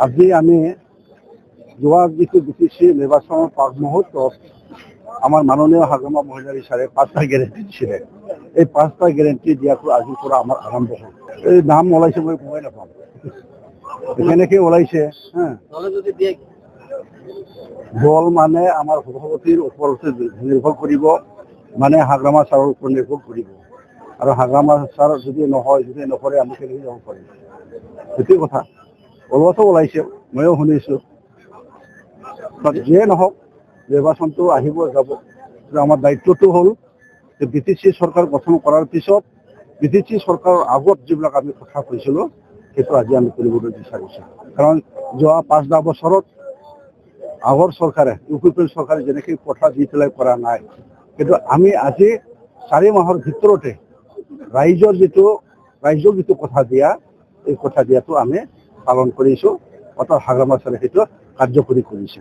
আজি আমি যোৱা যিটো BTC নিৰ্বাচনৰ পাক মুহূৰ্তত আমাৰ মাননীয় হাগ্ৰামা মহিলা বিচাৰে 5টা গেৰেণ্টি দিছিলে। এই 5টা গেৰেণ্টি দিয়াটো আজিৰ পৰা আমাৰ আৰম্ভ হ'ল। এই নাম ওলাইছে মই গমেই নাপাওঁ কেনেকৈ ওলাইছে। দল মানে আমাৰ সভাপতিৰ ওপৰতে নিৰ্ভৰ কৰিব, মানে হাগ্ৰামা ছাৰৰ ওপৰত নিৰ্ভৰ কৰিব। আৰু হাগ্ৰামা ছাৰ যদি নহয়, যদি নকৰে আমি কেনেকৈ যাব পাৰিম, সেইটোৱে কথা। ওলোৱাটো ওলাইছে, ময়ো শুনিছোঁ। যিয়ে নহওক নিৰ্বাচনটো আহিব যাব। আমাৰ দায়িত্বটো হ'ল যে BTC চৰকাৰ গঠন কৰাৰ পিছত BTC চৰকাৰৰ আগত যিবিলাক আমি কথা কৈছিলোঁ সেইটো আজি আমি কৰিবলৈ বিচাৰিছোঁ। কাৰণ যোৱা 5 বছৰত আগৰ চৰকাৰে UPP চৰকাৰে যেনেকৈ কথা দি পেলাই কৰা নাই, কিন্তু আমি আজি 4 মাহৰ ভিতৰতে ৰাইজক যিটো কথা দিয়া, এই কথা দিয়াটো আমি পালন কৰিছোঁ। অৰ্থাৎ হাগ্ৰামা ছাৰে সেইটো কাৰ্যকৰী কৰিছে।